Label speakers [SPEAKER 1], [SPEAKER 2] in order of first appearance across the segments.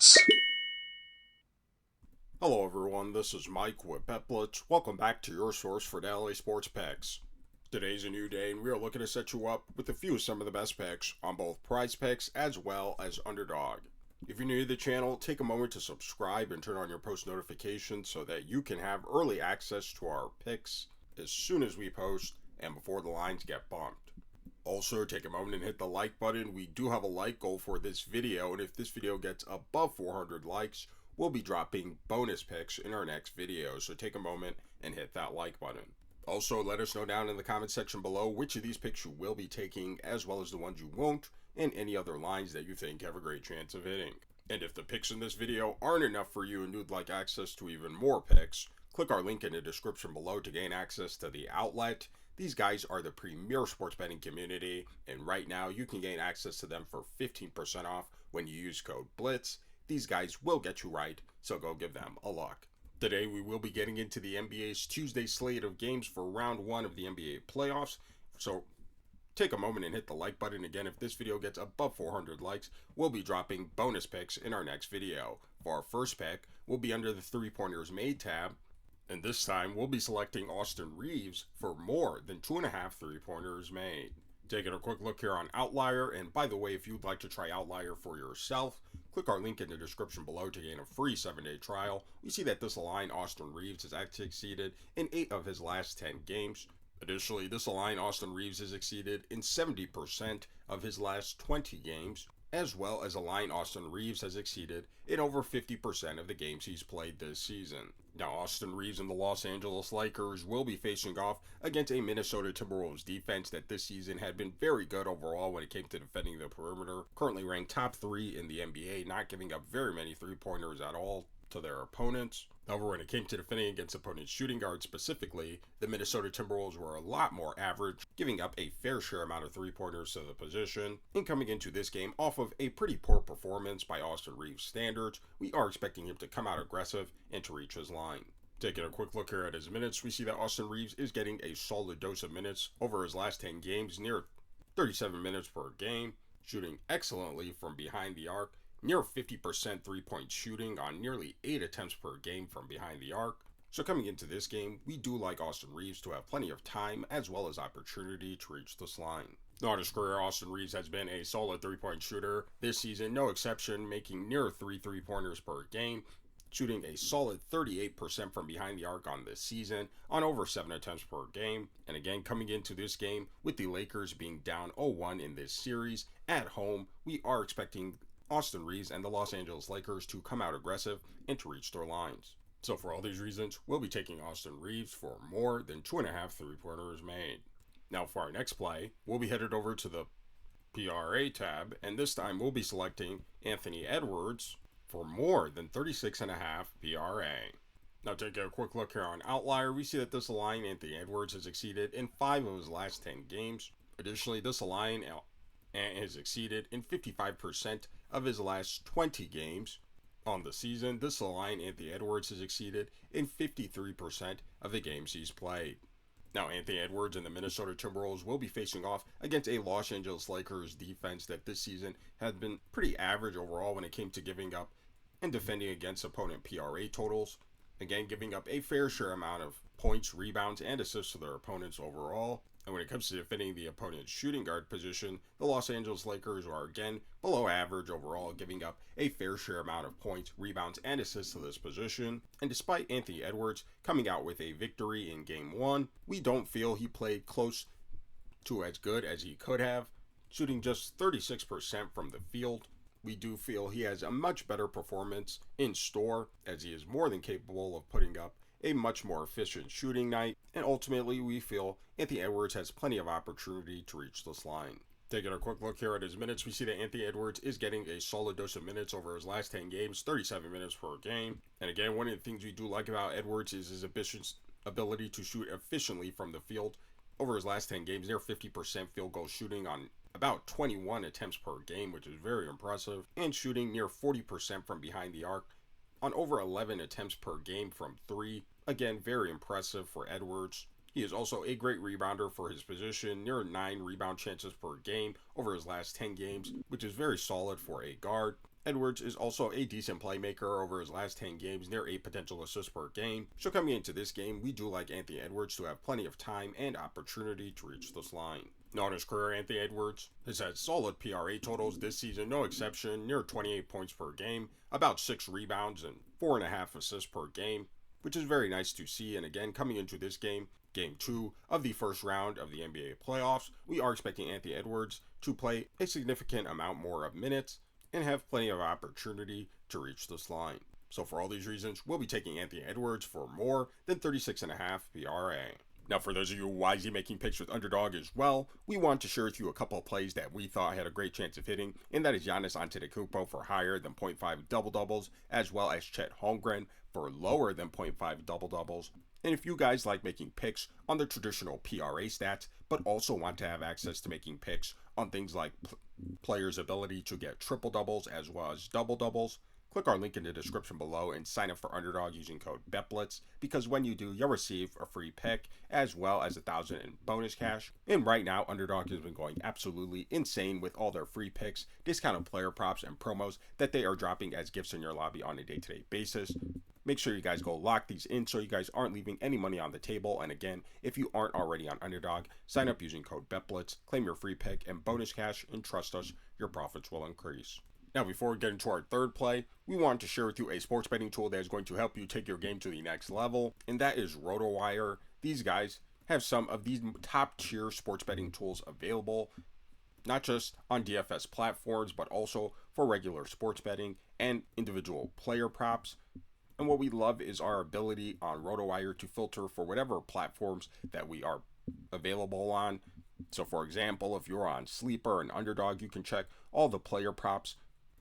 [SPEAKER 1] PrizePicks.
[SPEAKER 2] Hello everyone, this is Mike with BetBlitz. Welcome back to your source for daily sports picks. Today's a new day and we are looking to set you up with some of the best picks on both PrizePicks as well as Underdog. If you're new to the channel, take a moment to subscribe and turn on your post notifications so that you can have early access to our picks as soon as we post and before the lines get bumped. Also, take a moment and hit the like button. We do have a like goal for this video, and if this video gets above 400 likes, we'll be dropping bonus picks in our next video, so take a moment and hit that like button. Also, let us know down in the comment section below which of these picks you will be taking, as well as the ones you won't, and any other lines that you think have a great chance of hitting. And if the picks in this video aren't enough for you and you'd like access to even more picks, click our link in the description below to gain access to the outlet. These guys are the premier sports betting community, and right now you can gain access to them for 15% off when you use code BLITZ. These guys will get you right, so go give them a look. Today we will be getting into the NBA's Tuesday slate of games for round 1 of the NBA playoffs, so take a moment and hit the like button. Again, if this video gets above 400 likes, we'll be dropping bonus picks in our next video. For our first pick, we'll be under the 3-pointers made tab, and this time we'll be selecting Austin Reaves for more than 2.5 3-pointers made. Taking a quick look here on Outlier, and by the way, if you'd like to try Outlier for yourself, click our link in the description below to gain a free 7-day trial. We see that this line, Austin Reaves, has actually exceeded in 8 of his last 10 games. Additionally, this line, Austin Reaves, has exceeded in 70% of his last 20 games, as well as a line Austin Reaves has exceeded in over 50% of the games he's played this season. Now, Austin Reaves and the Los Angeles Lakers will be facing off against a Minnesota Timberwolves defense that this season had been very good overall when it came to defending the perimeter. Currently ranked top 3 in the NBA, not giving up very many 3-pointers at all to their opponents. However, when it came to defending against opponents' shooting guards specifically, the Minnesota Timberwolves were a lot more average, giving up a fair share amount of 3-pointers to the position. And coming into this game off of a pretty poor performance by Austin Reaves' standards, we are expecting him to come out aggressive and to reach his line. Taking a quick look here at his minutes, we see that Austin Reaves is getting a solid dose of minutes over his last 10 games, near 37 minutes per game, shooting excellently from behind the arc, near 50% 3-point shooting on nearly 8 attempts per game from behind the arc. So coming into this game, we do like Austin Reaves to have plenty of time as well as opportunity to reach this line. Throughout his career, Austin Reaves has been a solid 3-point shooter. This season, no exception, making near 3-pointers per game, shooting a solid 38% from behind the arc on this season on over 7 attempts per game. And again, coming into this game, with the Lakers being down 0-1 in this series, at home, we are expecting Austin Reaves and the Los Angeles Lakers to come out aggressive and to reach their lines. So for all these reasons, we'll be taking Austin Reaves for more than 2.5 3-pointers made. Now for our next play, we'll be headed over to the PRA tab, and this time we'll be selecting Anthony Edwards for more than 36.5 PRA. Now taking a quick look here on Outlier, we see that this line, Anthony Edwards, has exceeded in 5 of his last 10 games. Additionally, this line has exceeded in 55% of his last 20 games on the season. This line, Anthony Edwards, has exceeded in 53% of the games he's played. Now, Anthony Edwards and the Minnesota Timberwolves will be facing off against a Los Angeles Lakers defense that this season has been pretty average overall when it came to giving up and defending against opponent PRA totals. Again, giving up a fair share amount of points, rebounds, and assists to their opponents overall. And when it comes to defending the opponent's shooting guard position, the Los Angeles Lakers are again below average overall, giving up a fair share amount of points, rebounds, and assists to this position. And despite Anthony Edwards coming out with a victory in Game 1, we don't feel he played close to as good as he could have, shooting just 36% from the field. We do feel he has a much better performance in store, as he is more than capable of putting up a much more efficient shooting night, and ultimately we feel Anthony Edwards has plenty of opportunity to reach this line. Taking a quick look here at his minutes, we see that Anthony Edwards is getting a solid dose of minutes over his last 10 games, 37 minutes per game. And again, one of the things we do like about Edwards is his ability to shoot efficiently from the field. Over his last 10 games, near 50% field goal shooting on about 21 attempts per game, which is very impressive, and shooting near 40% from behind the arc on over 11 attempts per game from 3. Again, very impressive for Edwards. He is also a great rebounder for his position, near 9 rebound chances per game over his last 10 games, which is very solid for a guard. Edwards is also a decent playmaker over his last 10 games, near 8 potential assists per game. So coming into this game, we do like Anthony Edwards to have plenty of time and opportunity to reach this line. Now in his career, Anthony Edwards has had solid PRA totals this season, no exception, near 28 points per game, about 6 rebounds and 4.5 assists per game, which is very nice to see. And again, coming into this game, Game 2 of the first round of the NBA playoffs, we are expecting Anthony Edwards to play a significant amount more of minutes and have plenty of opportunity to reach this line. So for all these reasons, we'll be taking Anthony Edwards for more than 36.5 PRA. Now for those of you wisely making picks with Underdog as well, we want to share with you a couple of plays that we thought had a great chance of hitting, and that is Giannis Antetokounmpo for higher than 0.5 double-doubles, as well as Chet Holmgren for lower than 0.5 double-doubles. And if you guys like making picks on the traditional PRA stats, but also want to have access to making picks on things like players' ability to get triple doubles as well as double doubles, click our link in the description below and sign up for Underdog using code BETBLITZ, because when you do, you'll receive a free pick as well as 1,000 in bonus cash. And right now, Underdog has been going absolutely insane with all their free picks, discounted player props, and promos that they are dropping as gifts in your lobby on a day-to-day basis. Make sure you guys go lock these in so you guys aren't leaving any money on the table. And again, if you aren't already on Underdog, sign up using code BETBLITZ, claim your free pick and bonus cash, and trust us, your profits will increase. Now, before we get into our third play, we want to share with you a sports betting tool that is going to help you take your game to the next level, and that is RotoWire. These guys have some of these top tier sports betting tools available, not just on DFS platforms, but also for regular sports betting and individual player props. And what we love is our ability on RotoWire to filter for whatever platforms that we are available on. So for example, if you're on Sleeper and Underdog, you can check all the player props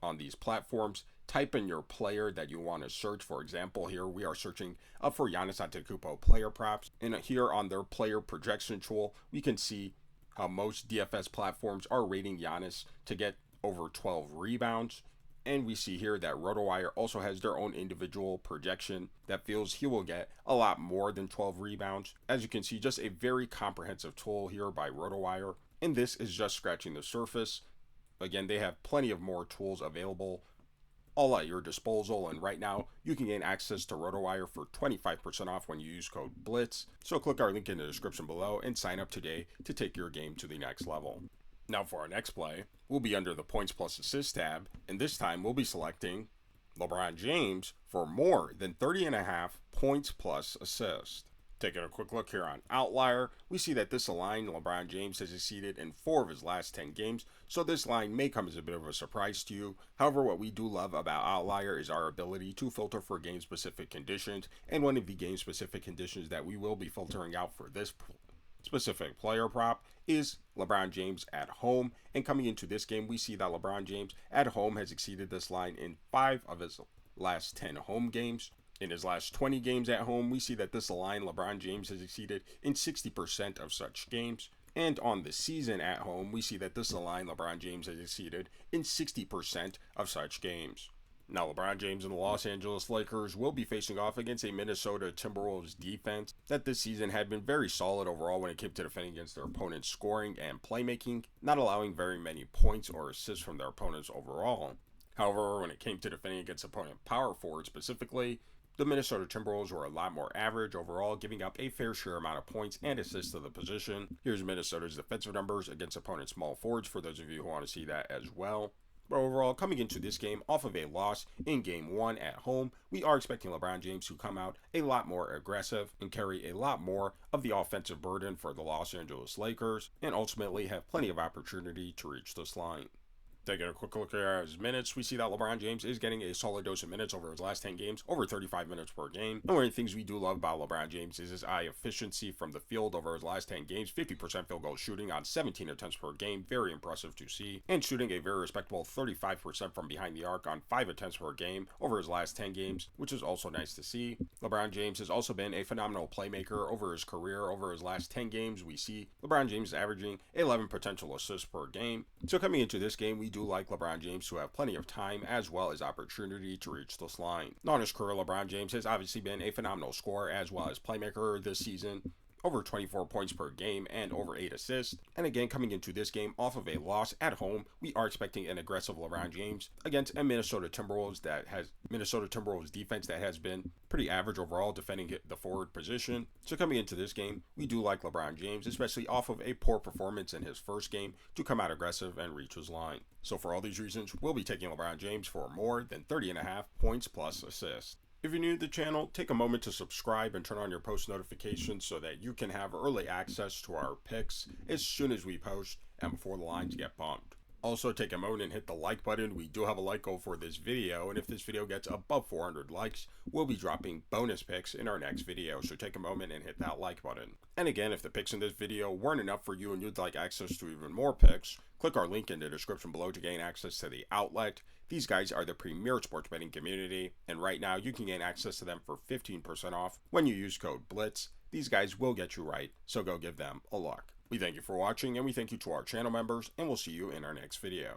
[SPEAKER 2] on these platforms. Type in your player that you want to search. For example, here we are searching for Giannis Antetokounmpo player props. And here on their player projection tool, we can see how most DFS platforms are rating Giannis to get over 12 rebounds. And we see here that RotoWire also has their own individual projection that feels he will get a lot more than 12 rebounds. As you can see, just a very comprehensive tool here by RotoWire. And this is just scratching the surface. Again, they have plenty of more tools available, all at your disposal. And right now, you can gain access to RotoWire for 25% off when you use code BLITZ. So click our link in the description below and sign up today to take your game to the next level. Now for our next play, we'll be under the points plus assists tab, and this time we'll be selecting LeBron James for more than 30.5 points plus assists. Taking a quick look here on Outlier, we see that this line, LeBron James has exceeded in 4 of his last 10 games, so this line may come as a bit of a surprise to you. However, what we do love about Outlier is our ability to filter for game-specific conditions, and one of the game-specific conditions that we will be filtering out for this specific player prop is LeBron James at home. And coming into this game, we see that LeBron James at home has exceeded this line in 5 of his last 10 home games. In his last 20 games at home, we see that this line LeBron James has exceeded in 60% of such games. And on the season at home, we see that this line LeBron James has exceeded in 60% of such games. Now, LeBron James and the Los Angeles Lakers will be facing off against a Minnesota Timberwolves defense that this season had been very solid overall when it came to defending against their opponent's scoring and playmaking, not allowing very many points or assists from their opponents overall. However, when it came to defending against opponent power forwards specifically, the Minnesota Timberwolves were a lot more average overall, giving up a fair share amount of points and assists to the position. Here's Minnesota's defensive numbers against opponent small forwards for those of you who want to see that as well. But overall, coming into this game off of a loss in Game 1 at home, we are expecting LeBron James to come out a lot more aggressive and carry a lot more of the offensive burden for the Los Angeles Lakers, and ultimately have plenty of opportunity to reach this line. Taking a quick look at his minutes, we see that LeBron James is getting a solid dose of minutes over his last 10 games, over 35 minutes per game. And one of the things we do love about LeBron James is his eye efficiency from the field over his last 10 games, 50% field goal shooting on 17 attempts per game, very impressive to see, and shooting a very respectable 35% from behind the arc on 5 attempts per game over his last 10 games, which is also nice to see. LeBron James has also been a phenomenal playmaker over his career. Over his last 10 games, we see LeBron James averaging 11 potential assists per game. So coming into this game, we do like LeBron James to have plenty of time as well as opportunity to reach this line. Now in his career, LeBron James has obviously been a phenomenal scorer as well as playmaker this season. over 24 points per game and over 8 assists. And again, coming into this game off of a loss at home, we are expecting an aggressive LeBron James against a Minnesota Timberwolves defense that has been pretty average overall defending the forward position. So coming into this game, we do like LeBron James, especially off of a poor performance in his first game, to come out aggressive and reach his line. So for all these reasons, we'll be taking LeBron James for more than 30.5 points plus assists. If you're new to the channel, take a moment to subscribe and turn on your post notifications so that you can have early access to our picks as soon as we post and before the lines get bumped. Also, take a moment and hit the like button. We do have a like goal for this video, and if this video gets above 400 likes, we'll be dropping bonus picks in our next video, so take a moment and hit that like button. And again, if the picks in this video weren't enough for you and you'd like access to even more picks, click our link in the description below to gain access to the outlet. These guys are the premier sports betting community, and right now you can gain access to them for 15% off when you use code BLITZ. These guys will get you right, so go give them a look. We thank you for watching, and we thank you to our channel members, and we'll see you in our next video.